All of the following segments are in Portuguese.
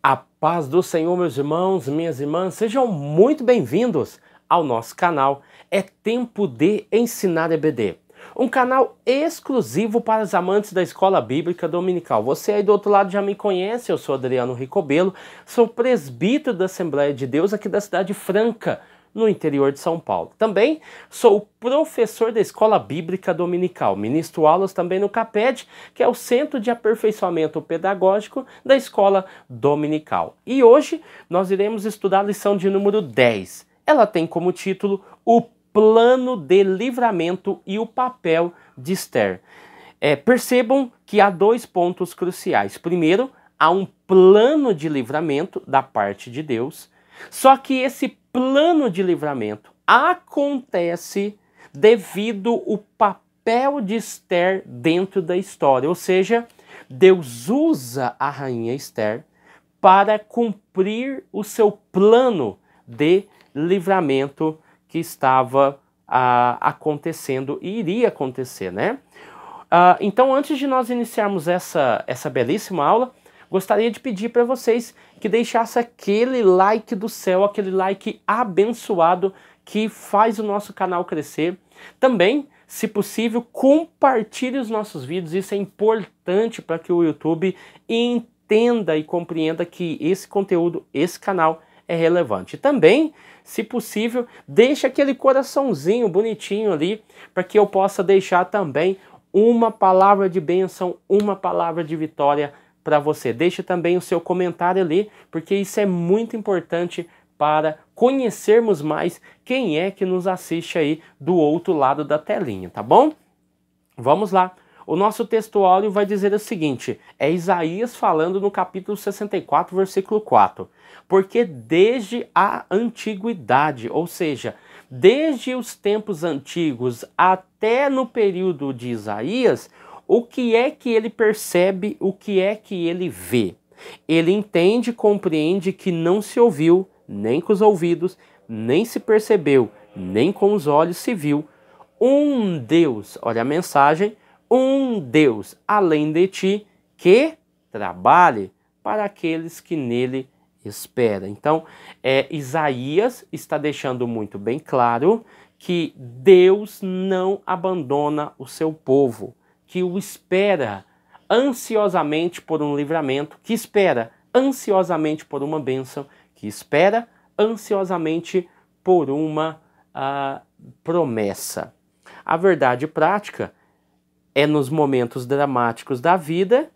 A paz do Senhor, meus irmãos, minhas irmãs, sejam muito bem-vindos ao nosso canal. É tempo de ensinar EBD, um canal exclusivo para os amantes da Escola Bíblica Dominical. Você aí do outro lado já me conhece, eu sou Adriano Ricobelo, sou presbítero da Assembleia de Deus aqui da cidade Franca, no interior de São Paulo. Também sou professor da Escola Bíblica Dominical, ministro aulas também no CAPED, que é o Centro de Aperfeiçoamento Pedagógico da Escola Dominical. E hoje nós iremos estudar a lição de número 10. Ela tem como título O Plano de Livramento e o Papel de Esther. Percebam que há dois pontos cruciais. Primeiro, há um plano de livramento da parte de Deus, só que esse plano de livramento acontece devido ao papel de Esther dentro da história. Ou seja, Deus usa a rainha Esther para cumprir o seu plano de livramento que estava acontecendo e iria acontecer, né? Então, antes de nós iniciarmos essa belíssima aula, gostaria de pedir para vocês que deixassem aquele like do céu, aquele like abençoado que faz o nosso canal crescer. Também, se possível, compartilhe os nossos vídeos, isso é importante para que o YouTube entenda e compreenda que esse conteúdo, esse canal é relevante. Também, se possível, deixe aquele coraçãozinho bonitinho ali para que eu possa deixar também uma palavra de bênção, uma palavra de vitória para você. Deixe também o seu comentário ali, porque isso é muito importante para conhecermos mais quem é que nos assiste aí do outro lado da telinha, tá bom? Vamos lá. O nosso textuário vai dizer o seguinte, é Isaías falando no capítulo 64, versículo 4. Porque desde a antiguidade, ou seja, desde os tempos antigos até no período de Isaías, o que é que ele percebe, o que é que ele vê? Ele entende e compreende que não se ouviu, nem com os ouvidos, nem se percebeu, nem com os olhos se viu, um Deus, olha a mensagem, um Deus além de ti que trabalhe para aqueles que nele esperam. Então, Isaías está deixando muito bem claro que Deus não abandona o seu povo, que o espera ansiosamente por um livramento, que espera ansiosamente por uma bênção, que espera ansiosamente por uma promessa. A verdade prática é nos momentos dramáticos da vida,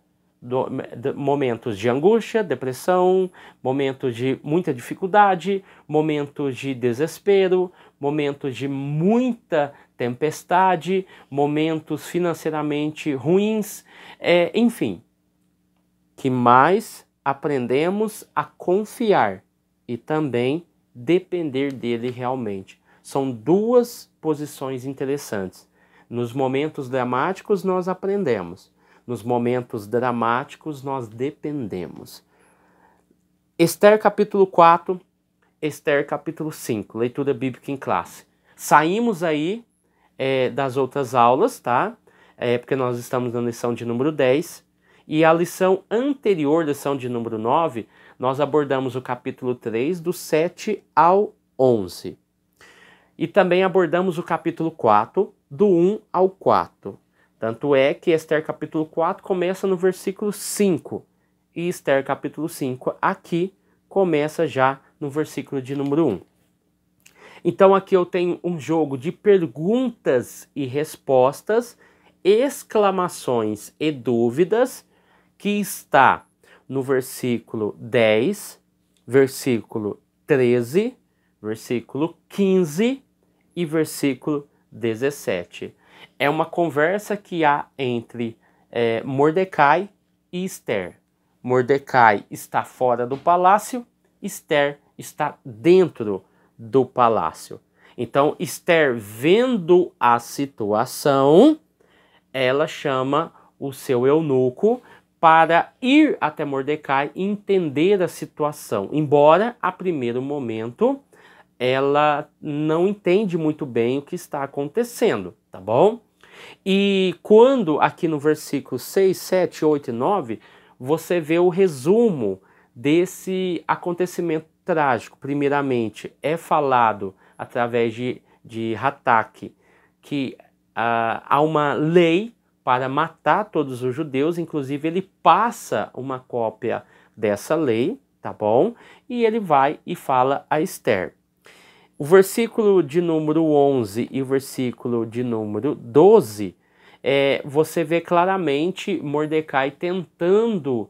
momentos de angústia, depressão, momentos de muita dificuldade, momentos de desespero, momentos de muita tempestade, momentos financeiramente ruins, enfim, que mais aprendemos a confiar e também depender dele realmente. São duas posições interessantes. Nos momentos dramáticos nós aprendemos, nos momentos dramáticos nós dependemos. Esther capítulo 4, Esther capítulo 5, leitura bíblica em classe. Saímos aí das outras aulas, tá? Porque nós estamos na lição de número 10. E a lição anterior, lição de número 9, nós abordamos o capítulo 3, do 7 ao 11. E também abordamos o capítulo 4, do 1 ao 4. Tanto é que Esther capítulo 4 começa no versículo 5. E Esther capítulo 5 aqui começa já no versículo de número 1. Então aqui eu tenho um jogo de perguntas e respostas, exclamações e dúvidas, que está no versículo 10, versículo 13, versículo 15 e versículo 17. É uma conversa que há entre Mordecai e Esther. Mordecai está fora do palácio, Esther está dentro do palácio. Então, Esther, vendo a situação, ela chama o seu eunuco para ir até Mordecai e entender a situação. Embora, a primeiro momento, ela não entende muito bem o que está acontecendo, tá bom? E quando, aqui no versículo 6, 7, 8 e 9, você vê o resumo desse acontecimento trágico. Primeiramente, é falado através de Hatak que há uma lei para matar todos os judeus, inclusive ele passa uma cópia dessa lei, tá bom? E ele vai e fala a Esther. O versículo de número 11 e o versículo de número 12, você vê claramente Mordecai tentando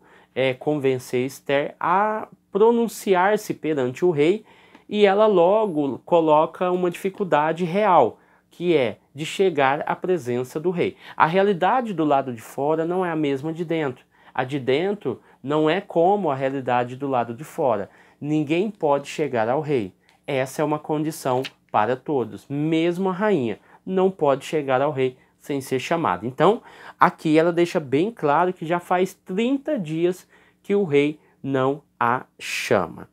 convencer Esther a pronunciar-se perante o rei, e ela logo coloca uma dificuldade real, que é de chegar à presença do rei. A realidade do lado de fora não é a mesma de dentro. A de dentro não é como a realidade do lado de fora. Ninguém pode chegar ao rei. Essa é uma condição para todos. Mesmo a rainha não pode chegar ao rei sem ser chamada. Então, aqui ela deixa bem claro que já faz 30 dias que o rei não a chama.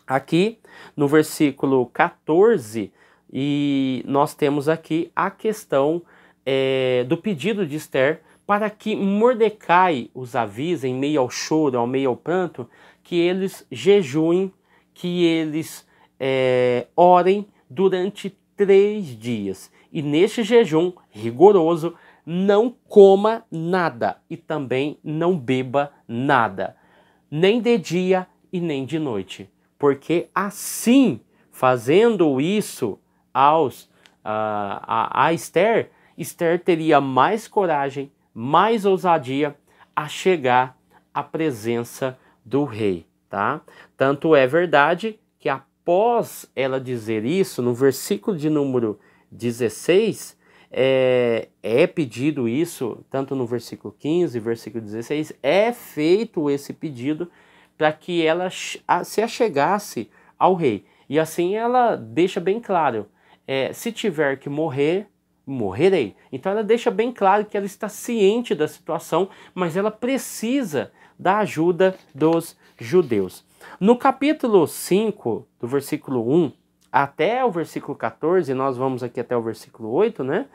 Aqui, no versículo 14, e nós temos aqui a questão do pedido de Esther para que Mordecai os avise, em meio ao choro, ao meio ao pranto, que eles jejuem, que eles orem durante 3 dias. E neste jejum rigoroso, não coma nada e também não beba nada, nem de dia e nem de noite. Porque assim, fazendo isso a Esther, Esther teria mais coragem, mais ousadia a chegar à presença do rei, tá? Tanto é verdade que após ela dizer isso, no versículo de número 16, é pedido isso, tanto no versículo 15, versículo 16, é feito esse pedido para que ela se achegasse ao rei. E assim ela deixa bem claro, se tiver que morrer, morrerei. Então ela deixa bem claro que ela está ciente da situação, mas ela precisa da ajuda dos judeus. No capítulo 5, do versículo 1 até o versículo 14, nós vamos aqui até o versículo 8, né?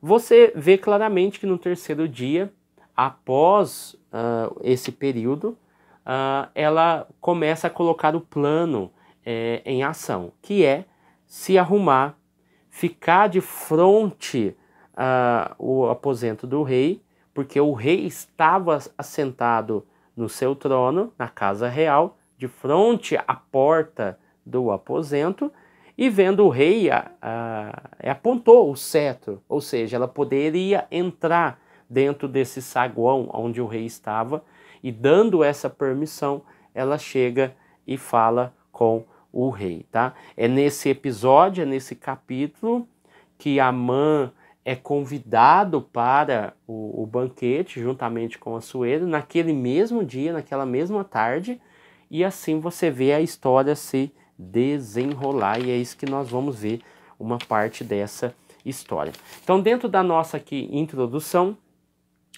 Você vê claramente que no terceiro dia, após esse período, ela começa a colocar o plano em ação, que é se arrumar, ficar de frente ao aposento do rei, porque o rei estava assentado no seu trono, na casa real, de frente à porta do aposento, e vendo o rei, apontou o cetro, ou seja, ela poderia entrar dentro desse saguão onde o rei estava, e dando essa permissão, ela chega e fala com o rei, tá? É nesse episódio, é nesse capítulo, que Amã é convidado para o banquete, juntamente com Assuero, naquele mesmo dia, naquela mesma tarde, e assim você vê a história se desenrolar, e é isso que nós vamos ver, uma parte dessa história. Então, dentro da nossa aqui introdução,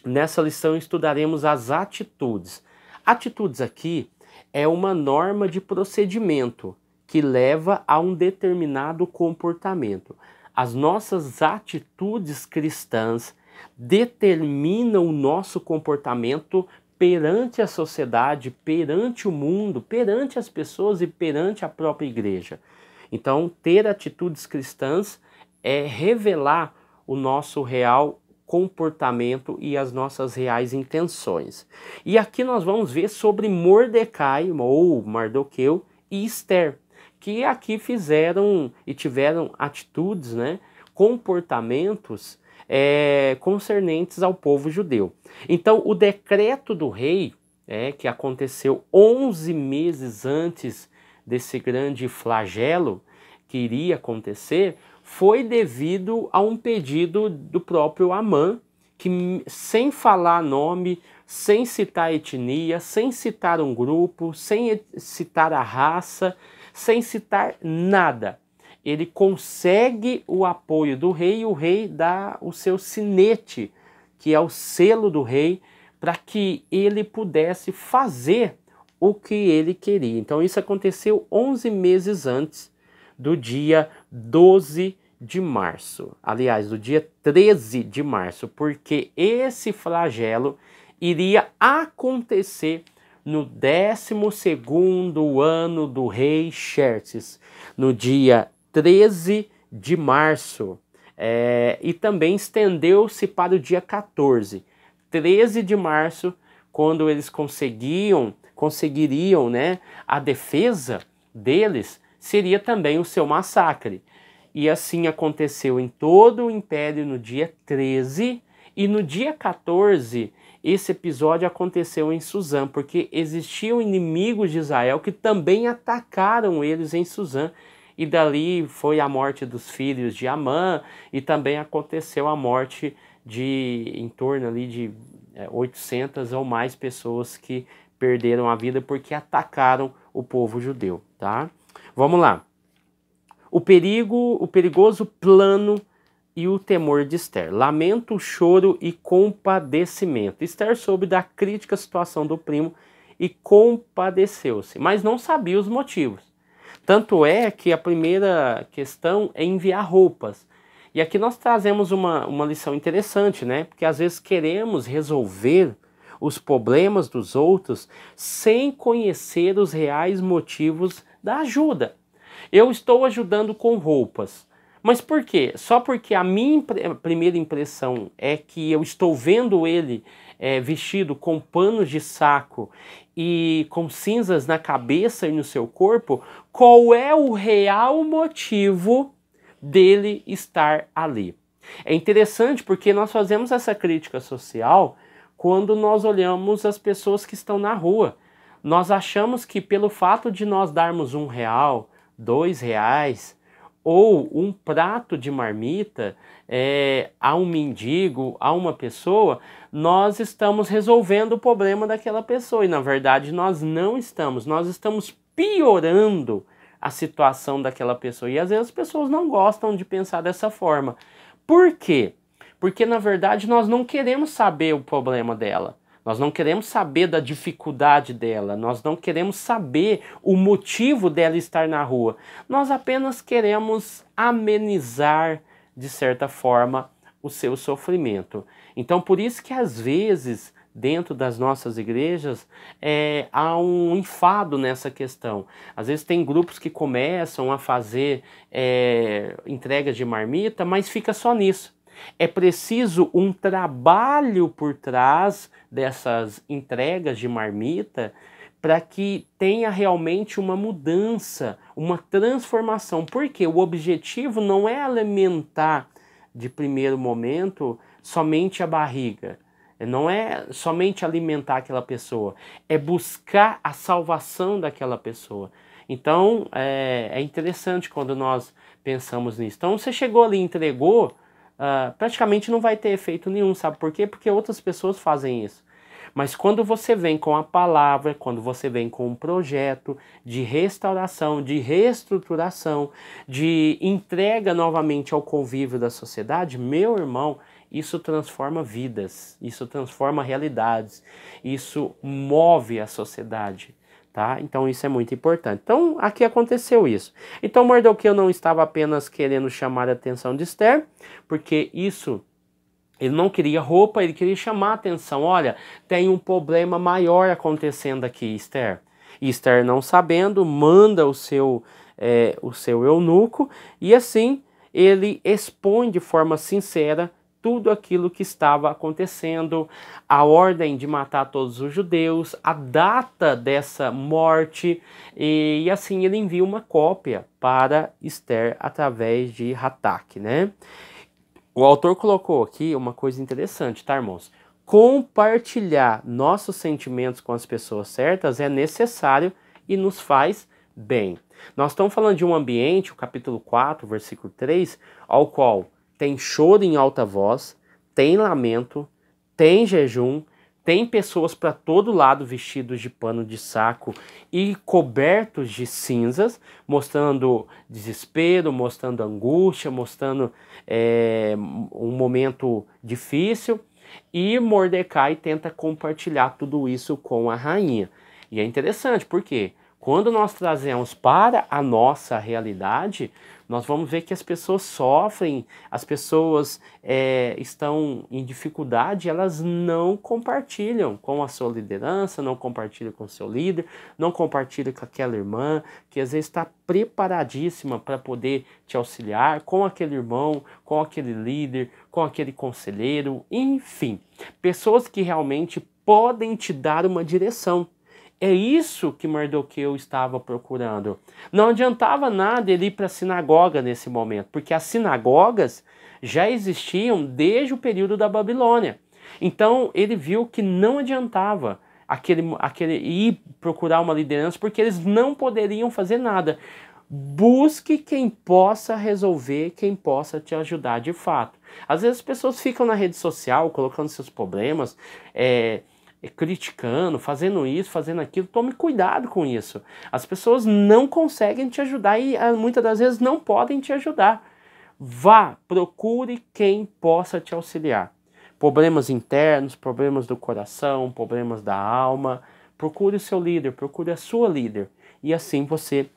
nessa lição estudaremos as atitudes. Atitudes aqui é uma norma de procedimento que leva a um determinado comportamento. As nossas atitudes cristãs determinam o nosso comportamento perante a sociedade, perante o mundo, perante as pessoas e perante a própria igreja. Então, ter atitudes cristãs é revelar o nosso real comportamento e as nossas reais intenções. E aqui nós vamos ver sobre Mordecai, ou Mardoqueu, e Esther, que aqui fizeram e tiveram atitudes, né, comportamentos concernentes ao povo judeu. Então, o decreto do rei, que aconteceu 11 meses antes desse grande flagelo que iria acontecer, foi devido a um pedido do próprio Amã, que sem falar nome, sem citar etnia, sem citar um grupo, sem citar a raça, sem citar nada, ele consegue o apoio do rei, e o rei dá o seu sinete, que é o selo do rei, para que ele pudesse fazer o que ele queria. Então isso aconteceu 11 meses antes do dia 12 de março. Aliás, do dia 13 de março, porque esse flagelo iria acontecer no 12º ano do rei Xerxes, no dia 13 de março. E também estendeu-se para o dia 14, 13 de março, quando eles conseguiriam, né, a defesa deles, seria também o seu massacre. E assim aconteceu em todo o império no dia 13, e no dia 14, esse episódio aconteceu em Suzã, porque existiam inimigos de Israel que também atacaram eles em Suzã, e dali foi a morte dos filhos de Amã, e também aconteceu a morte de em torno ali de 800 ou mais pessoas que perderam a vida porque atacaram o povo judeu, tá? Vamos lá. O perigoso plano e o temor de Esther. Lamento, choro e compadecimento. Esther soube da crítica situação do primo e compadeceu-se, mas não sabia os motivos. Tanto é que a primeira questão é enviar roupas. E aqui nós trazemos uma lição interessante, né? Porque às vezes queremos resolver os problemas dos outros sem conhecer os reais motivos da ajuda. Eu estou ajudando com roupas. Mas por quê? Só porque a minha primeira impressão é que eu estou vendo ele vestido com panos de saco e com cinzas na cabeça e no seu corpo, qual é o real motivo dele estar ali? É interessante porque nós fazemos essa crítica social quando nós olhamos as pessoas que estão na rua. Nós achamos que pelo fato de nós darmos R$1, R$2, ou um prato de marmita a um mendigo, a uma pessoa, nós estamos resolvendo o problema daquela pessoa. E na verdade nós não estamos, nós estamos piorando a situação daquela pessoa. E às vezes as pessoas não gostam de pensar dessa forma. Por quê? Porque na verdade nós não queremos saber o problema dela. Nós não queremos saber da dificuldade dela, nós não queremos saber o motivo dela estar na rua. Nós apenas queremos amenizar, de certa forma, o seu sofrimento. Então, por isso que às vezes, dentro das nossas igrejas, há um enfado nessa questão. Às vezes tem grupos que começam a fazer entregas de marmita, mas fica só nisso. É preciso um trabalho por trás dessas entregas de marmita para que tenha realmente uma mudança, uma transformação. Porque o objetivo não é alimentar de primeiro momento somente a barriga. Não é somente alimentar aquela pessoa, é buscar a salvação daquela pessoa. Então é interessante quando nós pensamos nisso. Então você chegou ali e entregou, praticamente não vai ter efeito nenhum, sabe por quê? Porque outras pessoas fazem isso. Mas quando você vem com a palavra, quando você vem com um projeto de restauração, de reestruturação, de entrega novamente ao convívio da sociedade, meu irmão, isso transforma vidas, isso transforma realidades, isso move a sociedade. Tá? Então isso é muito importante. Então aqui aconteceu isso. Então Mardoqueu não estava apenas querendo chamar a atenção de Esther, porque ele não queria roupa, ele queria chamar a atenção. Olha, tem um problema maior acontecendo aqui, Esther. E Esther, não sabendo, manda o seu eunuco, e assim ele expõe de forma sincera tudo aquilo que estava acontecendo, a ordem de matar todos os judeus, a data dessa morte, e assim ele envia uma cópia para Esther através de Hatak, né? O autor colocou aqui uma coisa interessante, tá, irmãos? Compartilhar nossos sentimentos com as pessoas certas é necessário e nos faz bem. Nós estamos falando de um ambiente, o capítulo 4, versículo 3, ao qual tem choro em alta voz, tem lamento, tem jejum, tem pessoas para todo lado vestidos de pano de saco e cobertos de cinzas, mostrando desespero, mostrando angústia, mostrando um momento difícil. E Mordecai tenta compartilhar tudo isso com a rainha. E é interessante, porque quando nós trazemos para a nossa realidade, nós vamos ver que as pessoas sofrem, as pessoas estão em dificuldade, elas não compartilham com a sua liderança, não compartilham com o seu líder, não compartilham com aquela irmã que às vezes está preparadíssima para poder te auxiliar, com aquele irmão, com aquele líder, com aquele conselheiro, enfim, pessoas que realmente podem te dar uma direção. É isso que Mardoqueu estava procurando. Não adiantava nada ele ir para a sinagoga nesse momento, porque as sinagogas já existiam desde o período da Babilônia. Então ele viu que não adiantava aquele ir procurar uma liderança, porque eles não poderiam fazer nada. Busque quem possa resolver, quem possa te ajudar de fato. Às vezes as pessoas ficam na rede social colocando seus problemas, criticando, fazendo isso, fazendo aquilo. Tome cuidado com isso. As pessoas não conseguem te ajudar e muitas das vezes não podem te ajudar. Vá, procure quem possa te auxiliar. Problemas internos, problemas do coração, problemas da alma. Procure o seu líder, procure a sua líder. E assim você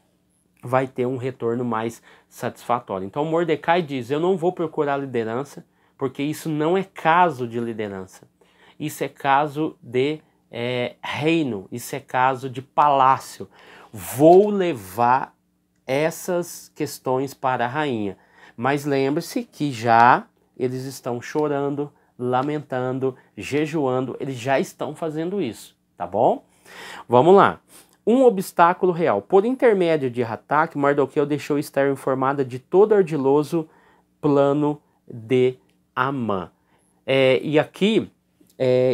vai ter um retorno mais satisfatório. Então Mordecai diz, eu não vou procurar liderança, porque isso não é caso de liderança. Isso é caso de reino, isso é caso de palácio. Vou levar essas questões para a rainha. Mas lembre-se que já eles estão chorando, lamentando, jejuando, eles já estão fazendo isso, tá bom? Vamos lá. Um obstáculo real. Por intermédio de Hataque, Mardoqueu deixou Esther informada de todo ardiloso plano de Amã. E aqui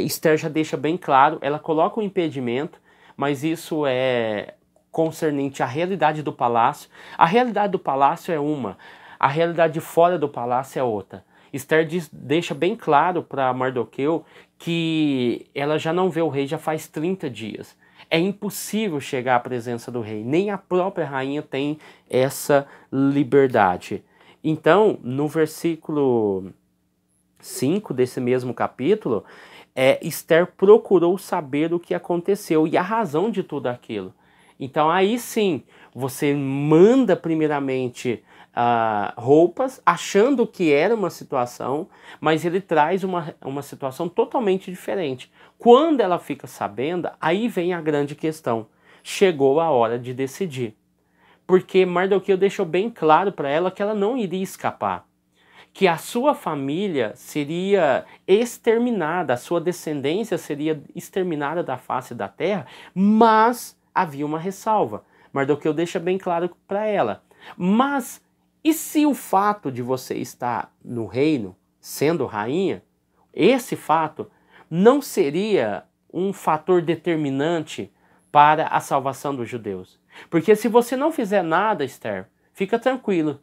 Esther já deixa bem claro, ela coloca um impedimento, mas isso é concernente à realidade do palácio. A realidade do palácio é uma, a realidade fora do palácio é outra. Esther deixa bem claro para Mardoqueu que ela já não vê o rei já faz 30 dias. É impossível chegar à presença do rei, nem a própria rainha tem essa liberdade. Então, no versículo 5 desse mesmo capítulo, Esther procurou saber o que aconteceu e a razão de tudo aquilo. Então aí sim, você manda primeiramente roupas, achando que era uma situação, mas ele traz uma situação totalmente diferente. Quando ela fica sabendo, aí vem a grande questão. Chegou a hora de decidir. Porque Mardoqueu deixou bem claro para ela que ela não iria escapar. Que a sua família seria exterminada, a sua descendência seria exterminada da face da terra, mas havia uma ressalva. Mardoqueu deixa bem claro para ela. Mas e se o fato de você estar no reino, sendo rainha, esse fato não seria um fator determinante para a salvação dos judeus? Porque se você não fizer nada, Esther, fica tranquilo,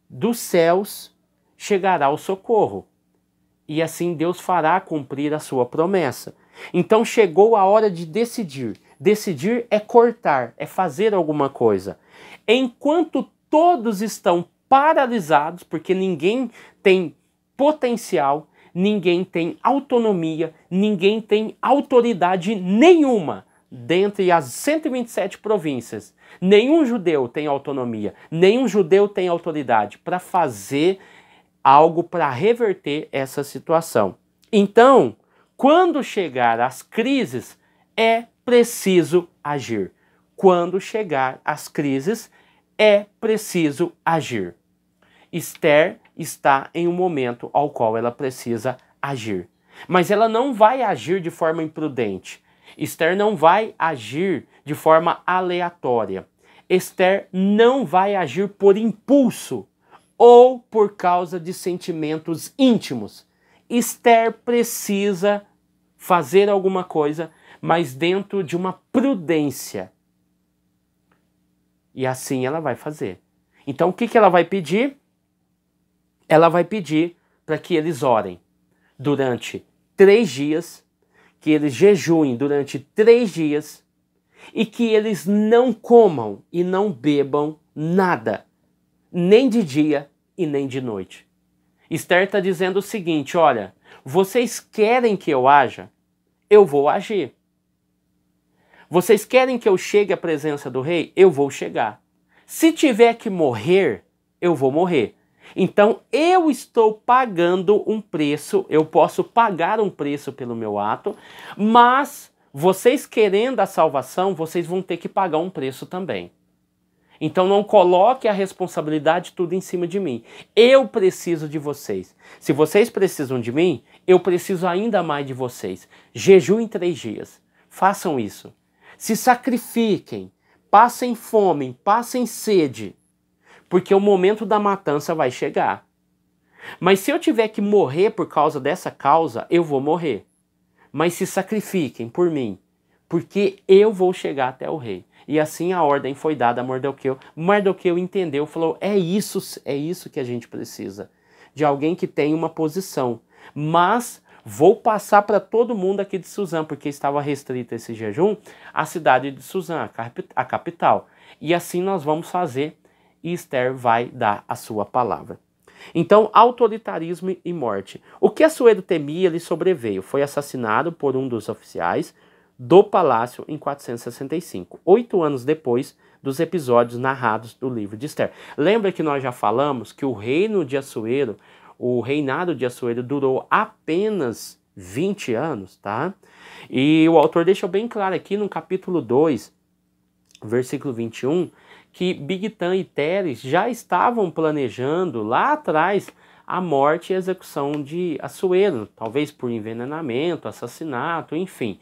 dos céus chegará o socorro. E assim Deus fará cumprir a sua promessa. Então chegou a hora de decidir. Decidir é cortar, é fazer alguma coisa. Enquanto todos estão paralisados, porque ninguém tem potencial, ninguém tem autonomia, ninguém tem autoridade nenhuma dentre as 127 províncias. Nenhum judeu tem autonomia, nenhum judeu tem autoridade para fazer algo para reverter essa situação. Então, quando chegar às crises, é preciso agir. Quando chegar às crises, é preciso agir. Esther está em um momento ao qual ela precisa agir. Mas ela não vai agir de forma imprudente. Esther não vai agir de forma aleatória. Esther não vai agir por impulso ou por causa de sentimentos íntimos. Esther precisa fazer alguma coisa, mas dentro de uma prudência. E assim ela vai fazer. Então o que ela vai pedir? Ela vai pedir para que eles orem durante 3 dias, que eles jejuem durante 3 dias e que eles não comam e não bebam nada, nem de dia e nem de noite. Esther está dizendo o seguinte, olha, vocês querem que eu haja? Eu vou agir. Vocês querem que eu chegue à presença do rei? Eu vou chegar. Se tiver que morrer, eu vou morrer. Então eu estou pagando um preço, eu posso pagar um preço pelo meu ato, mas vocês querendo a salvação, vocês vão ter que pagar um preço também. Então não coloque a responsabilidade tudo em cima de mim. Eu preciso de vocês. Se vocês precisam de mim, eu preciso ainda mais de vocês. Jejuem 3 dias. Façam isso. Se sacrifiquem. Passem fome, passem sede. Porque o momento da matança vai chegar. Mas se eu tiver que morrer por causa dessa causa, eu vou morrer. Mas se sacrifiquem por mim, porque eu vou chegar até o rei. E assim a ordem foi dada a Mardoqueu. Mardoqueu entendeu, falou, é isso que a gente precisa. De alguém que tem uma posição. Mas vou passar para todo mundo aqui de Suzã, porque estava restrito esse jejum à cidade de Suzã, a capital. E assim nós vamos fazer, e Esther vai dar a sua palavra. Então, autoritarismo e morte. O que Assuero temia lhe sobreveio. Foi assassinado por um dos oficiais do palácio em 465, 8 anos depois dos episódios narrados do livro de Esther. Lembra que nós já falamos que o reinado de Assuero durou apenas 20 anos, tá? E o autor deixou bem claro aqui no capítulo 2, versículo 21, que Bigtan e Teres já estavam planejando lá atrás a morte e a execução de Assuero, talvez por envenenamento, assassinato, enfim.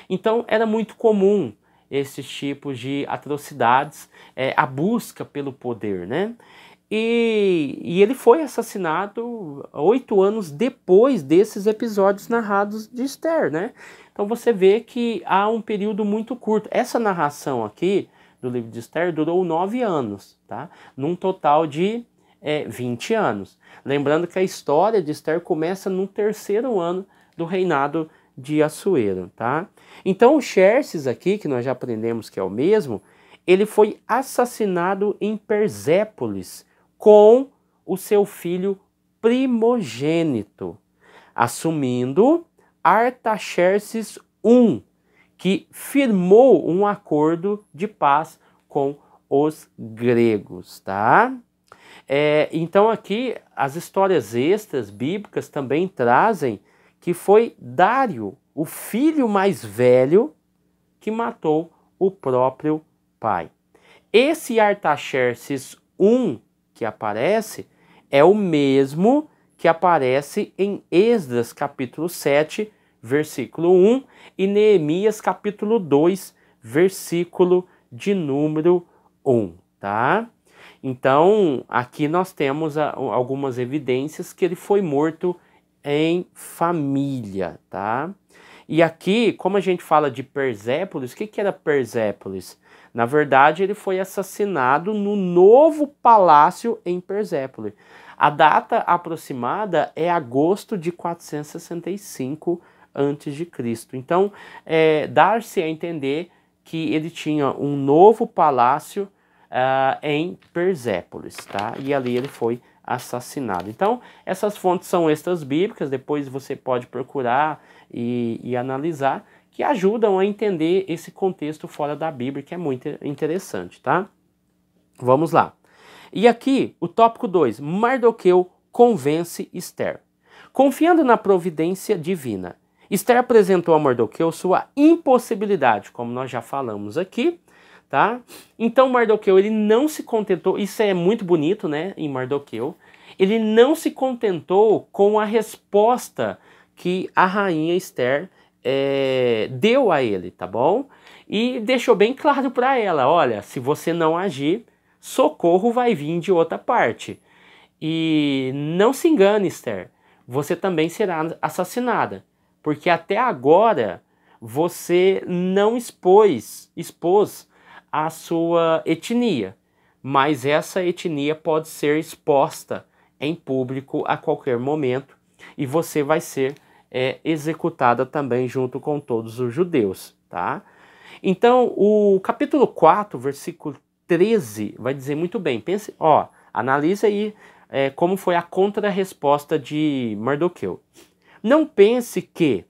Então era muito comum esses tipos de atrocidades, a busca pelo poder, né? E ele foi assassinado 8 anos depois desses episódios narrados de Esther, né? Então você vê que há um período muito curto. Essa narração aqui do livro de Esther durou 9 anos, tá? Num total de 20 anos. Lembrando que a história de Esther começa no 3º ano do reinado de Assuero, tá? Então o Xerxes aqui, que nós já aprendemos que é o mesmo, ele foi assassinado em Persépolis com o seu filho primogênito, assumindo Artaxerxes I, que firmou um acordo de paz com os gregos, tá? Então aqui as histórias extras bíblicas também trazem que foi Dário, o filho mais velho, que matou o próprio pai. Esse Artaxerxes I que aparece é o mesmo que aparece em Esdras capítulo 7, versículo 1 e Neemias capítulo 2, versículo de número 1, tá? Então, aqui nós temos algumas evidências que ele foi morto em família, tá? E aqui, como a gente fala de Persépolis, o que era Persépolis? Na verdade, ele foi assassinado no novo palácio em Persépolis. A data aproximada é agosto de 465 a.C. Então, dá-se a entender que ele tinha um novo palácio em Persépolis, tá? E ali ele foi assassinado. Então, essas fontes são extras bíblicas, depois você pode procurar e analisar, que ajudam a entender esse contexto fora da Bíblia, que é muito interessante, tá? Vamos lá. E aqui, o tópico 2, Mardoqueu convence Esther. Confiando na providência divina, Esther apresentou a Mardoqueu sua impossibilidade, como nós já falamos aqui, tá? Então Mardoqueu, ele não se contentou, isso é muito bonito, né, em Mardoqueu, ele não se contentou com a resposta que a rainha Esther deu a ele, tá bom? E deixou bem claro para ela, olha, se você não agir, socorro vai vir de outra parte. E não se engane, Esther, você também será assassinada, porque até agora você não expôs a sua etnia, mas essa etnia pode ser exposta em público a qualquer momento e você vai ser executada também junto com todos os judeus, tá? Então, o capítulo 4, versículo 13, vai dizer muito bem, pense, analisa aí como foi a contra-resposta de Mardoqueu. Não pense que,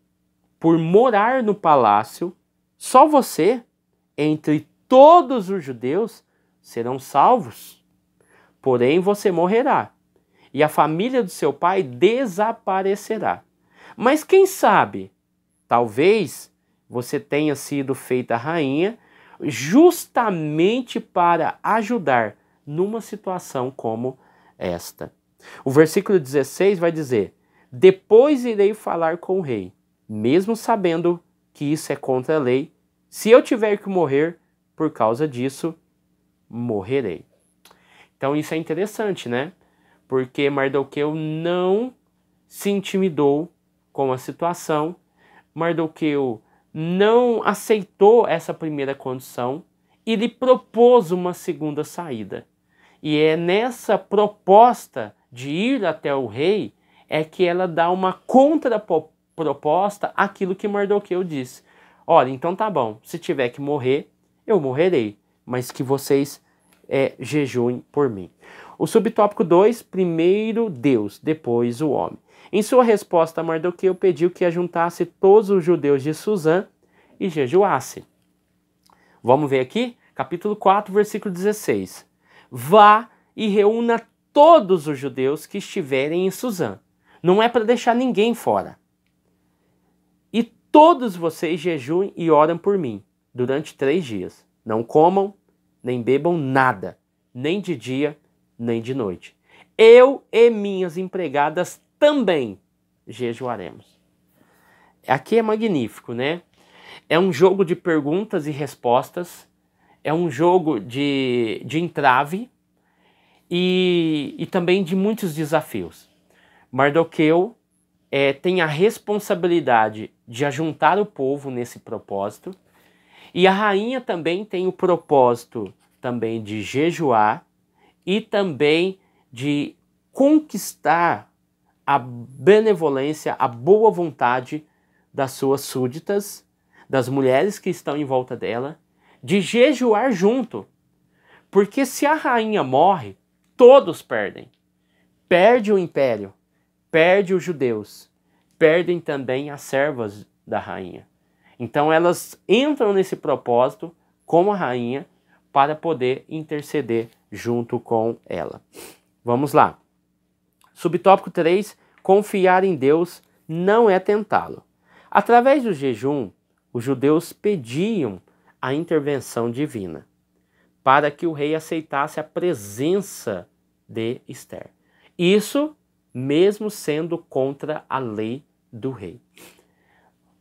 por morar no palácio, só você, entre todos os judeus, serão salvos. porém você morrerá, e a família do seu pai desaparecerá. Mas quem sabe, talvez você tenha sido feita rainha justamente para ajudar numa situação como esta. O versículo 16 vai dizer: depois irei falar com o rei, mesmo sabendo que isso é contra a lei. Se eu tiver que morrer por causa disso, morrerei. Então isso é interessante, né? Porque Mardoqueu não se intimidou com a situação, Mardoqueu não aceitou essa primeira condição e lhe propôs uma segunda saída. E é nessa proposta de ir até o rei é que ela dá uma contraproposta àquilo que Mardoqueu disse. Olha, então tá bom, se tiver que morrer, eu morrerei, mas que vocês jejuem por mim. O subtópico 2, primeiro Deus, depois o homem. Em sua resposta, Mardoqueu pediu que ajuntasse todos os judeus de Susã e jejuasse. Vamos ver aqui, capítulo 4, versículo 16. Vá e reúna todos os judeus que estiverem em Susã. Não é para deixar ninguém fora. E todos vocês jejuem e orem por mim durante 3 dias. Não comam, nem bebam nada, nem de dia, nem de noite. Eu e minhas empregadas também jejuaremos. Aqui é magnífico, né? É um jogo de perguntas e respostas, é um jogo de entrave e também de muitos desafios. Mardoqueu tem a responsabilidade de ajuntar o povo nesse propósito, e a rainha também tem o propósito também de jejuar e também de conquistar a benevolência, a boa vontade das suas súditas, das mulheres que estão em volta dela, de jejuar junto. Porque se a rainha morre, todos perdem. Perde o império, perde os judeus, perdem também as servas da rainha. Então elas entram nesse propósito como a rainha para poder interceder junto com ela. Vamos lá. Subtópico 3, confiar em Deus não é tentá-lo. Através do jejum, os judeus pediam a intervenção divina para que o rei aceitasse a presença de Ester. Isso mesmo sendo contra a lei do rei.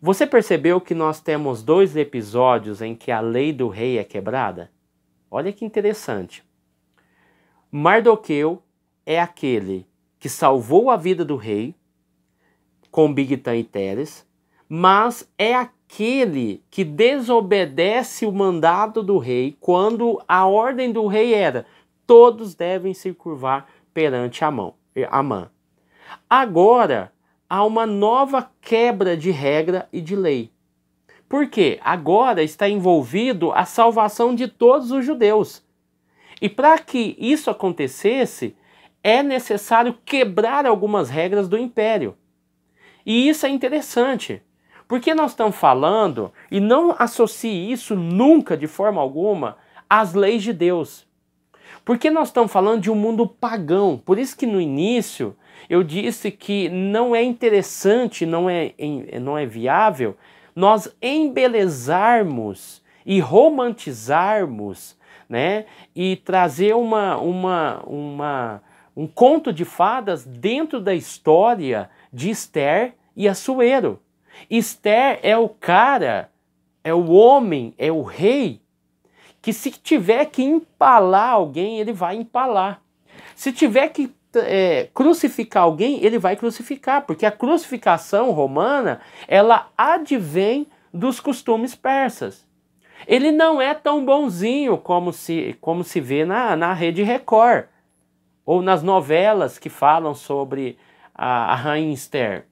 Você percebeu que nós temos 2 episódios em que a lei do rei é quebrada? Olha que interessante. Mardoqueu é aquele que salvou a vida do rei com Bigtã e Teres, mas é aquele que desobedece o mandado do rei quando a ordem do rei era: todos devem se curvar perante Amã. Agora há uma nova quebra de regra e de lei. Por quê? Agora está envolvido a salvação de todos os judeus. E para que isso acontecesse, é necessário quebrar algumas regras do império. E isso é interessante, porque nós estamos falando, e não associe isso nunca de forma alguma às leis de Deus. Porque nós estamos falando de um mundo pagão. Por isso que no início eu disse que não é interessante, não é viável nós embelezarmos e romantizarmos, né, e trazer um conto de fadas dentro da história de Ester e Assuero. Ester é o cara, é o homem, é o rei, que se tiver que empalar alguém, ele vai empalar. Se tiver que crucificar alguém, ele vai crucificar, porque a crucificação romana, ela advém dos costumes persas. Ele não é tão bonzinho como se vê na Rede Record, ou nas novelas que falam sobre a rainha Ester.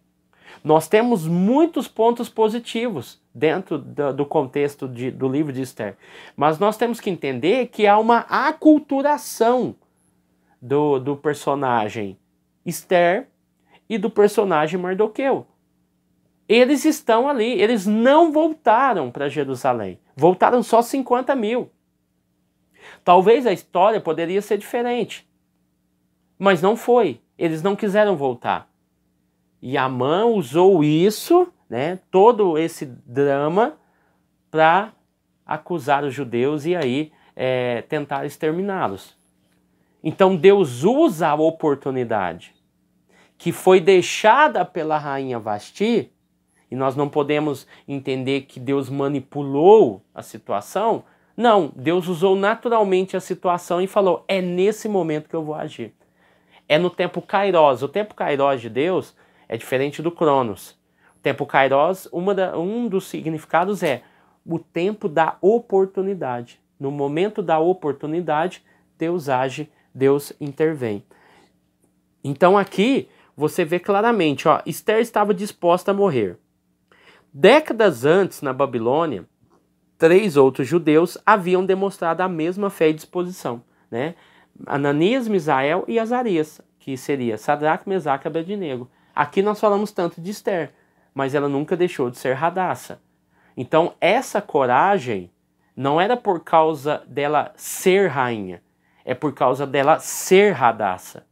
Nós temos muitos pontos positivos dentro do contexto do livro de Ester, mas nós temos que entender que há uma aculturação do personagem Ester e do personagem Mardoqueu. Eles estão ali, eles não voltaram para Jerusalém, voltaram só 50 mil. Talvez a história poderia ser diferente, Mas não foi. Eles não quiseram voltar. E Amã usou isso, né, todo esse drama, para acusar os judeus e aí tentar exterminá-los. Então Deus usa a oportunidade que foi deixada pela rainha Vasti, e nós não podemos entender que Deus manipulou a situação. Não, Deus usou naturalmente a situação e falou, é nesse momento que eu vou agir. É no tempo Kairos. O tempo Kairos de Deus é diferente do Cronos. O tempo Kairos, um dos significados é o tempo da oportunidade. No momento da oportunidade, Deus age, Deus intervém. Então aqui você vê claramente, ó, Esther estava disposta a morrer. Décadas antes, na Babilônia, 3 outros judeus haviam demonstrado a mesma fé e disposição, né? Ananias, Misael e Azarias, que seria Sadraque, Mesaque e Abednego. Aqui nós falamos tanto de Esther, mas ela nunca deixou de ser Radassa. Então essa coragem não era por causa dela ser rainha, é por causa dela ser Radassa.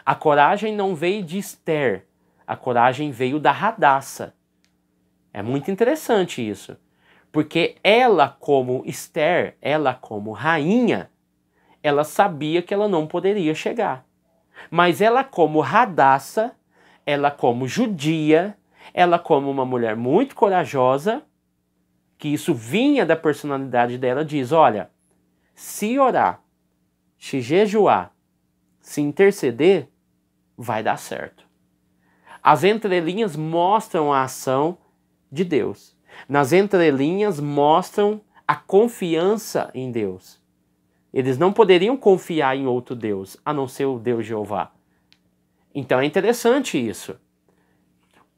A coragem não veio de Esther, a coragem veio da Radassa. É muito interessante isso, porque ela como Esther, ela como rainha, ela sabia que ela não poderia chegar. Mas ela como Radassa, ela como judia, ela como uma mulher muito corajosa, que isso vinha da personalidade dela, diz, olha, se orar, se jejuar, se interceder, vai dar certo. As entrelinhas mostram a ação de Deus. Nas entrelinhas mostram a confiança em Deus. Eles não poderiam confiar em outro Deus, a não ser o Deus Jeová. Então é interessante isso.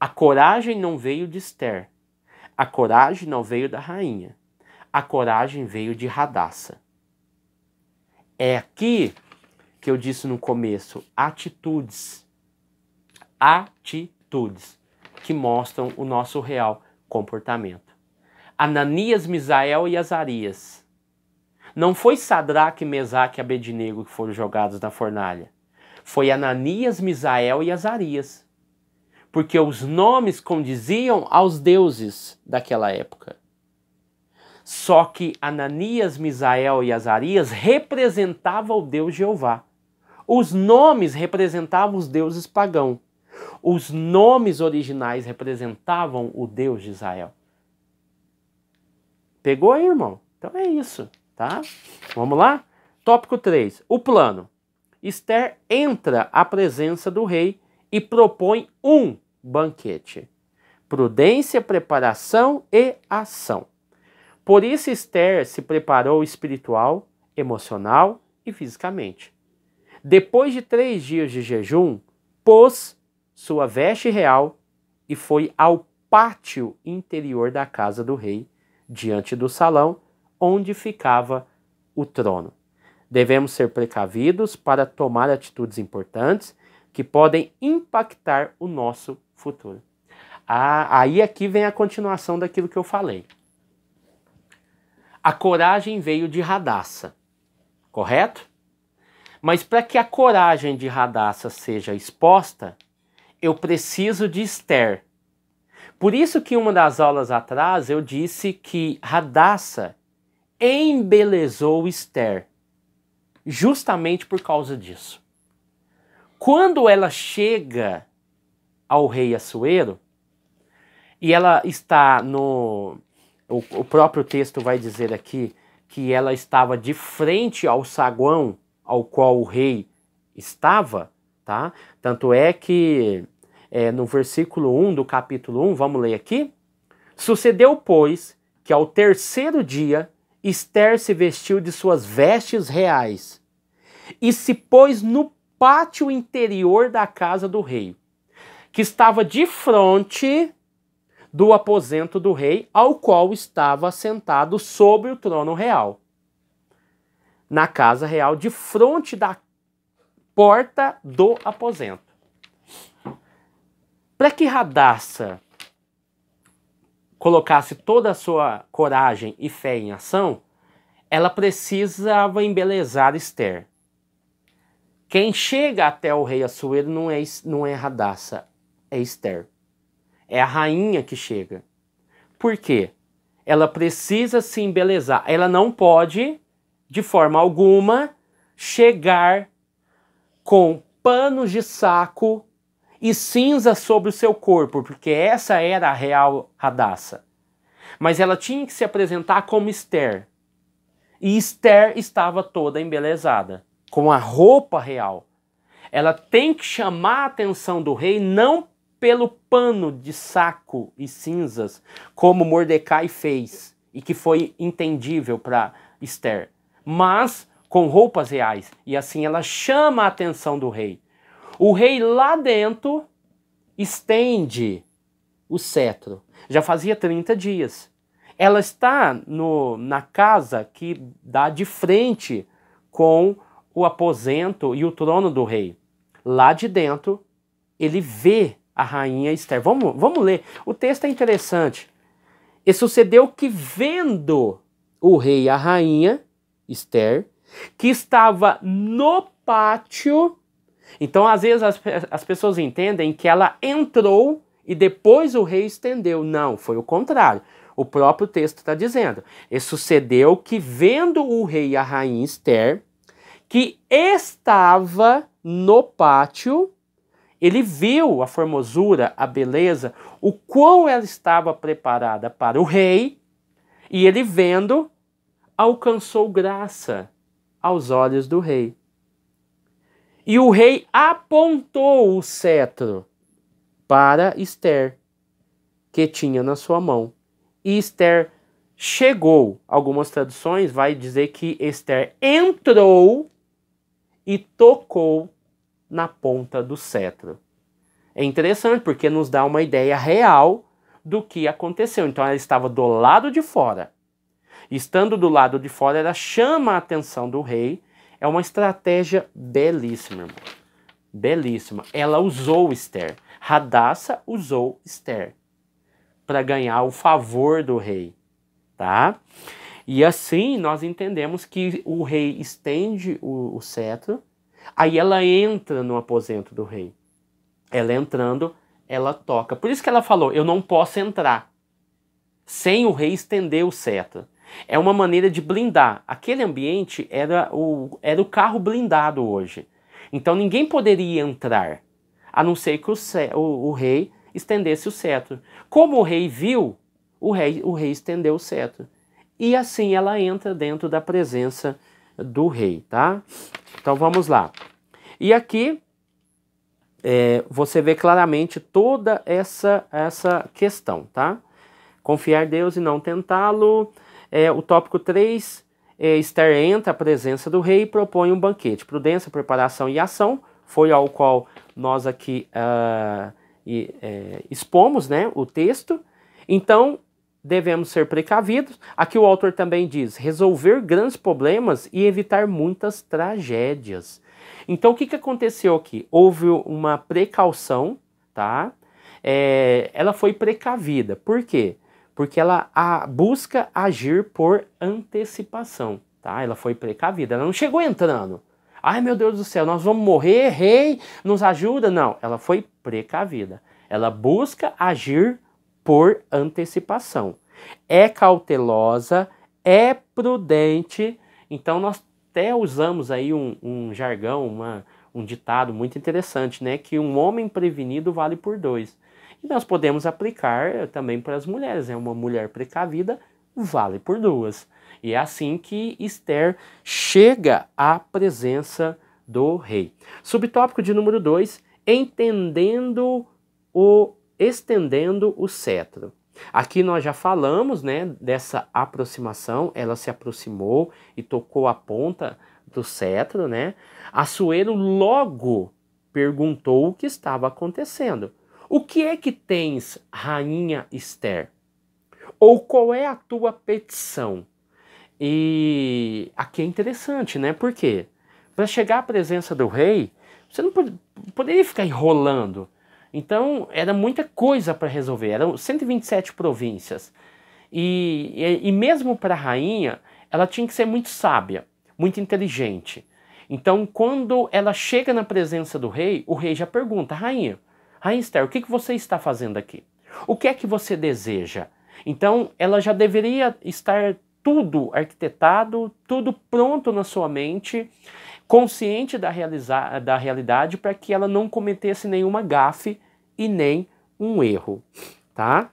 A coragem não veio de Esther. A coragem não veio da rainha. A coragem veio de Radassa. É aqui que eu disse no começo, atitudes. Atitudes que mostram o nosso real comportamento. Ananias, Misael e Azarias. Não foi Sadraque, Mesaque e Abednego que foram jogados na fornalha. Foi Ananias, Misael e Azarias. Porque os nomes condiziam aos deuses daquela época. Só que Ananias, Misael e Azarias representavam o Deus Jeová. Os nomes representavam os deuses pagãos. Os nomes originais representavam o Deus de Israel. Pegou aí, irmão? Então é isso, tá? Vamos lá? Tópico 3. O plano. Esther entra à presença do rei e propõe um banquete. Prudência, preparação e ação. Por isso Esther se preparou espiritual, emocional e fisicamente. Depois de 3 dias de jejum, pôs sua veste real e foi ao pátio interior da casa do rei, diante do salão onde ficava o trono. Devemos ser precavidos para tomar atitudes importantes que podem impactar o nosso futuro. Aí aqui vem a continuação daquilo que eu falei. A coragem veio de Radassa, correto? Mas para que a coragem de Radassa seja exposta, eu preciso de Esther. Por isso que uma das aulas atrás eu disse que Radassa embelezou Esther, justamente por causa disso. Quando ela chega ao rei Assuero, e ela está no... O próprio texto vai dizer aqui que ela estava de frente ao saguão ao qual o rei estava, tá? Tanto é que no versículo 1 do capítulo 1, vamos ler aqui. Sucedeu, pois, que ao 3º dia, Esther se vestiu de suas vestes reais e se pôs no pátio interior da casa do rei, que estava de frente do aposento do rei, ao qual estava assentado sobre o trono real. Na casa real, de frente da porta do aposento. Para que Radassa colocasse toda a sua coragem e fé em ação, ela precisava embelezar Esther. Quem chega até o rei Assuero não é Hadassah, é Esther. É a rainha que chega. Por quê? Ela precisa se embelezar. Ela não pode, de forma alguma, chegar com panos de saco e cinza sobre o seu corpo, porque essa era a real Hadassah. Mas ela tinha que se apresentar como Esther. E Esther estava toda embelezada, com a roupa real. Ela tem que chamar a atenção do rei não pelo pano de saco e cinzas, como Mordecai fez, e que foi entendível para Esther, mas com roupas reais. E assim ela chama a atenção do rei. O rei lá dentro estende o cetro. Já fazia 30 dias. Ela está na casa que dá de frente com o aposento e o trono do rei. Lá de dentro, ele vê a rainha Esther. Vamos ler. O texto é interessante. E sucedeu que, vendo o rei e a rainha Esther, que estava no pátio. Então, às vezes, as pessoas entendem que ela entrou e depois o rei estendeu. Não, foi o contrário. O próprio texto está dizendo. E sucedeu que, vendo o rei e a rainha Esther, que estava no pátio, ele viu a formosura, a beleza, o quão ela estava preparada para o rei, e ele vendo, alcançou graça aos olhos do rei. E o rei apontou o cetro para Esther, que tinha na sua mão. E Esther chegou. Algumas traduções vai dizer que Esther entrou e tocou na ponta do cetro. É interessante porque nos dá uma ideia real do que aconteceu. Então ela estava do lado de fora. Estando do lado de fora, ela chama a atenção do rei. É uma estratégia belíssima, irmão. Belíssima. Ela usou Esther. Hadassah usou Esther para ganhar o favor do rei, tá? E assim nós entendemos que o rei estende o cetro, aí ela entra no aposento do rei. Ela entrando, ela toca. Por isso que ela falou, eu não posso entrar sem o rei estender o cetro. É uma maneira de blindar. Aquele ambiente era o carro blindado hoje. Então ninguém poderia entrar, a não ser que o rei estendesse o cetro. Como o rei viu, o rei estendeu o cetro. E assim ela entra dentro da presença do rei, tá? Então vamos lá. E aqui você vê claramente toda essa questão, tá? Confiar em Deus e não tentá-lo. O tópico 3, Esther entra à presença do rei e propõe um banquete. Prudência, preparação e ação, foi ao qual nós aqui expomos, né, o texto. Então, devemos ser precavidos. Aqui o autor também diz, resolver grandes problemas e evitar muitas tragédias. Então, o que aconteceu aqui? Houve uma precaução, tá? Ela foi precavida. Por quê? Porque ela busca agir por antecipação, tá? Ela foi precavida, ela não chegou entrando. Ai, meu Deus do céu, nós vamos morrer, rei, nos ajuda. Não, ela foi precavida. Ela busca agir por antecipação. É cautelosa, é prudente. Então nós até usamos aí um jargão, um ditado muito interessante, né? Que um homem prevenido vale por dois. E nós podemos aplicar também para as mulheres. Uma mulher precavida vale por duas. E é assim que Esther chega à presença do rei. Subtópico de número 2, estendendo o cetro. Aqui nós já falamos, né, dessa aproximação. Ela se aproximou e tocou a ponta do cetro, né? Assuero logo perguntou o que estava acontecendo. O que é que tens, rainha Esther? Ou qual é a tua petição? E aqui é interessante, né? Por quê? Para chegar à presença do rei, você não poderia ficar enrolando. Então, era muita coisa para resolver. Eram 127 províncias. E mesmo para a rainha, ela tinha que ser muito sábia, muito inteligente. Então, quando ela chega na presença do rei, o rei já pergunta: Rainha Esther, o que você está fazendo aqui? O que é que você deseja? Então, ela já deveria estar tudo arquitetado, tudo pronto na sua mente, consciente da realidade, para que ela não cometesse nenhuma gafe e nem um erro, tá?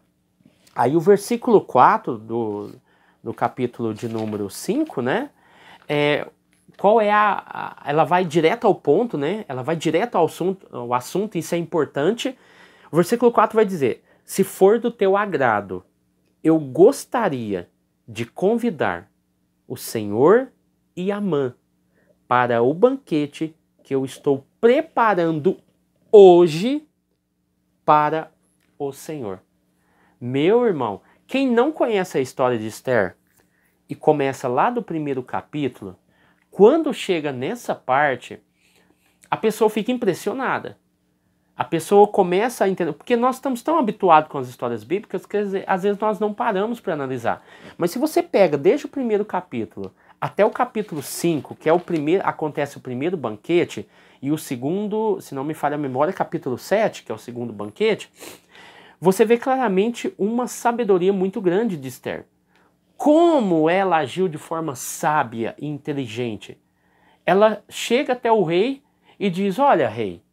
Aí o versículo 4 do capítulo de número 5, né? Qual é ela vai direto ao ponto, né? Ela vai direto ao assunto, isso é importante. O versículo 4 vai dizer: se for do teu agrado, eu gostaria de convidar o Senhor e Amã para o banquete que eu estou preparando hoje para o Senhor. Meu irmão, quem não conhece a história de Esther e começa lá do primeiro capítulo, quando chega nessa parte, a pessoa fica impressionada. A pessoa começa a entender, porque nós estamos tão habituados com as histórias bíblicas que às vezes nós não paramos para analisar. Mas se você pega desde o primeiro capítulo até o capítulo 5, que é acontece o primeiro banquete, e o segundo, se não me falha a memória, capítulo 7, que é o segundo banquete, você vê claramente uma sabedoria muito grande de Esther. Como ela agiu de forma sábia e inteligente. Ela chega até o rei e diz: olha, rei,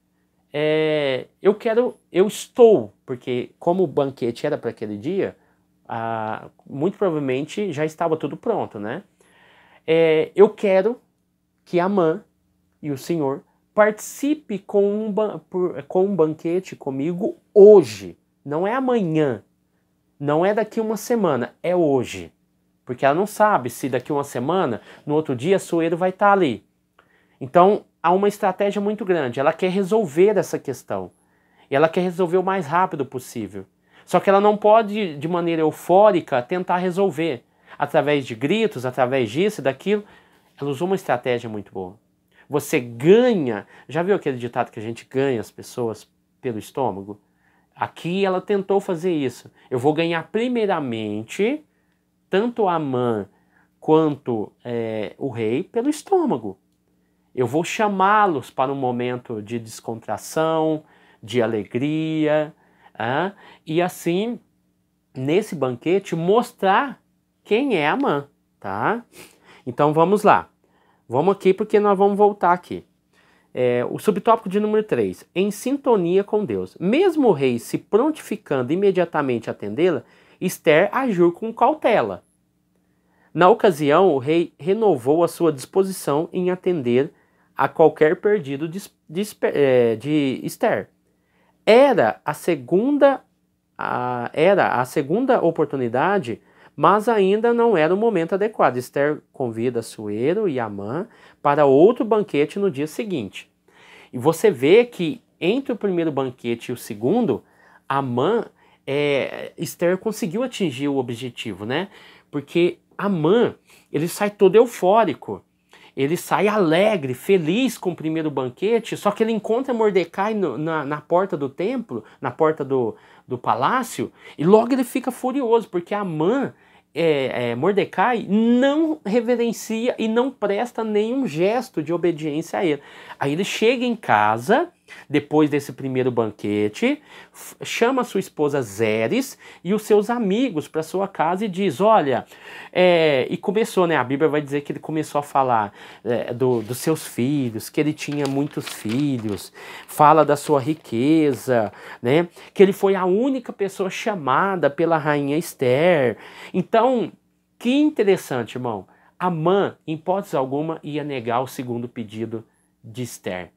porque como o banquete era para aquele dia, muito provavelmente já estava tudo pronto, né? Eu quero que Amã e o senhor participe com um banquete comigo hoje. Não é amanhã, não é daqui uma semana, é hoje. Porque ela não sabe se daqui uma semana, no outro dia, Assuero vai estar ali. Então, há uma estratégia muito grande. Ela quer resolver essa questão. E ela quer resolver o mais rápido possível. Só que ela não pode, de maneira eufórica, tentar resolver. Através de gritos, através disso e daquilo. Ela usou uma estratégia muito boa. Você ganha... Já viu aquele ditado que a gente ganha as pessoas pelo estômago? Aqui ela tentou fazer isso. Eu vou ganhar primeiramente tanto Amã quanto o rei pelo estômago. Eu vou chamá-los para um momento de descontração, de alegria, e assim, nesse banquete, mostrar quem é Amã, tá? Então vamos lá. Vamos aqui porque nós vamos voltar aqui. O subtópico de número 3, em sintonia com Deus. Mesmo o rei se prontificando imediatamente a atendê-la, Esther agiu com cautela. Na ocasião, o rei renovou a sua disposição em atender a qualquer pedido de Esther. Era a segunda oportunidade, mas ainda não era o momento adequado. Esther convida Assuero e Amã para outro banquete no dia seguinte. E você vê que entre o primeiro banquete e o segundo, Esther conseguiu atingir o objetivo, né? Porque Amã, ele sai todo eufórico. Ele sai alegre, feliz com o primeiro banquete, só que ele encontra Mordecai na porta do templo, na porta do palácio, e logo ele fica furioso, porque Amã, Mordecai, não reverencia e não presta nenhum gesto de obediência a ele. Aí ele chega em casa, depois desse primeiro banquete, chama sua esposa Zeres e os seus amigos para sua casa e diz, olha, e começou, né, a Bíblia vai dizer que ele começou a falar dos seus filhos, que ele tinha muitos filhos, fala da sua riqueza, né, que ele foi a única pessoa chamada pela rainha Esther. Então, que interessante, irmão, Amã, em hipótese alguma, ia negar o segundo pedido de Esther.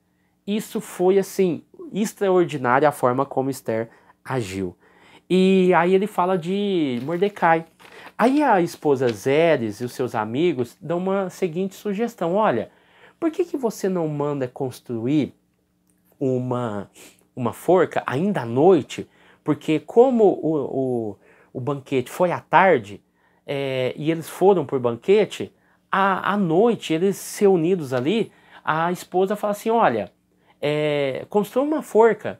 Isso foi, assim, extraordinário a forma como Esther agiu. E aí ele fala de Mordecai. Aí a esposa Zeres e os seus amigos dão uma seguinte sugestão. Olha, por que você não manda construir uma forca ainda à noite? Porque como o banquete foi à tarde e eles foram por banquete, à noite, eles se unidos ali, a esposa fala assim, olha, construa uma forca.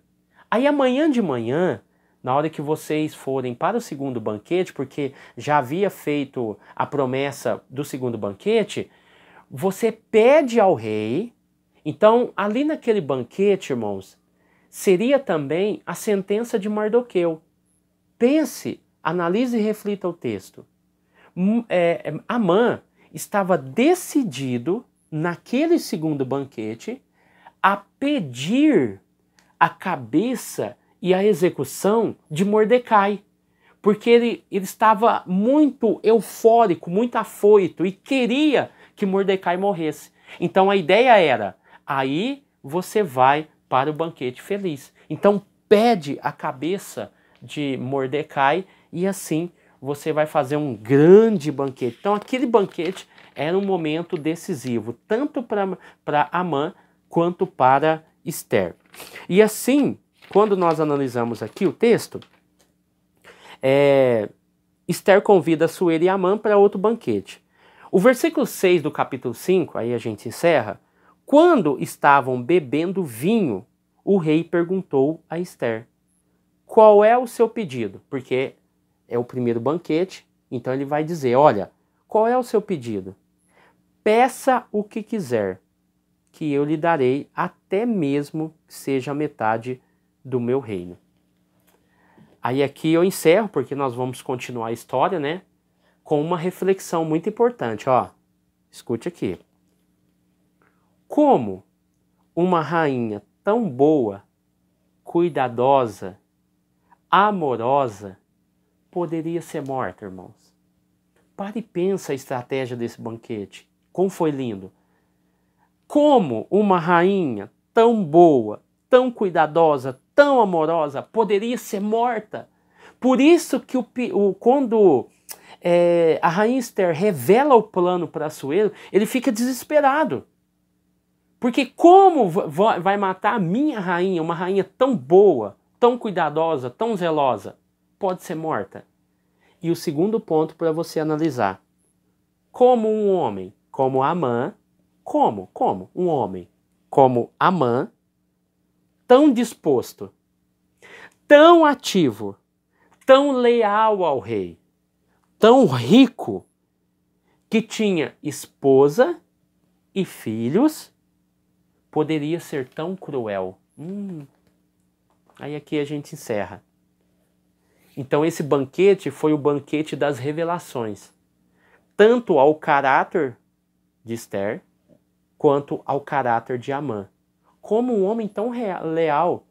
Aí amanhã de manhã, na hora que vocês forem para o segundo banquete, porque já havia feito a promessa do segundo banquete, você pede ao rei. Então, ali naquele banquete, irmãos, seria também a sentença de Mardoqueu. Pense, analise e reflita o texto. Amã estava decidido, naquele segundo banquete, a pedir a cabeça e a execução de Mordecai. Porque ele estava muito eufórico, muito afoito e queria que Mordecai morresse. Então a ideia era, aí você vai para o banquete feliz. Então pede a cabeça de Mordecai e assim você vai fazer um grande banquete. Então aquele banquete era um momento decisivo, tanto para Amã quanto para Esther. E assim, quando nós analisamos aqui o texto, Esther convida Suer e Amã para outro banquete. O versículo 6 do capítulo 5, aí a gente encerra. Quando estavam bebendo vinho, o rei perguntou a Esther: qual é o seu pedido? Porque é o primeiro banquete, então ele vai dizer: olha, qual é o seu pedido? Peça o que quiser, que eu lhe darei, até mesmo que seja a metade do meu reino. Aí aqui eu encerro, porque nós vamos continuar a história, né? Com uma reflexão muito importante, ó. Escute aqui. Como uma rainha tão boa, cuidadosa, amorosa, poderia ser morta, irmãos? Pare e pensa a estratégia desse banquete. Como foi lindo. Como uma rainha tão boa, tão cuidadosa, tão amorosa, poderia ser morta? Por isso que quando a rainha Esther revela o plano para Assuero, ele fica desesperado. Porque como vai matar a minha rainha, uma rainha tão boa, tão cuidadosa, tão zelosa, pode ser morta? E o segundo ponto para você analisar. Como um homem, como Amã, como um homem, como Amã, tão disposto, tão ativo, tão leal ao rei, tão rico, que tinha esposa e filhos, poderia ser tão cruel. Aí aqui a gente encerra. Então esse banquete foi o banquete das revelações, tanto ao caráter de Esther, quanto ao caráter de Amã. Como um homem tão leal,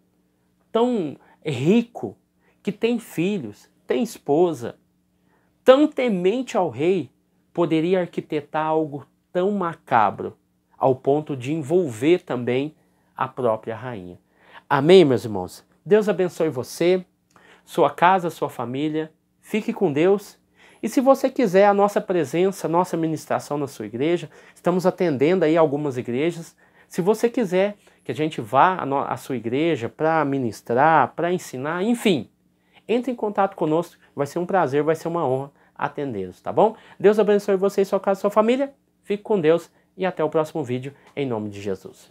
tão rico, que tem filhos, tem esposa, tão temente ao rei, poderia arquitetar algo tão macabro, ao ponto de envolver também a própria rainha. Amém, meus irmãos? Deus abençoe você, sua casa, sua família. Fique com Deus. E se você quiser a nossa presença, a nossa ministração na sua igreja, estamos atendendo aí algumas igrejas. Se você quiser que a gente vá à sua igreja para ministrar, para ensinar, enfim, entre em contato conosco. Vai ser um prazer, vai ser uma honra atendê-los, tá bom? Deus abençoe você, sua casa e sua família. Fique com Deus e até o próximo vídeo, em nome de Jesus.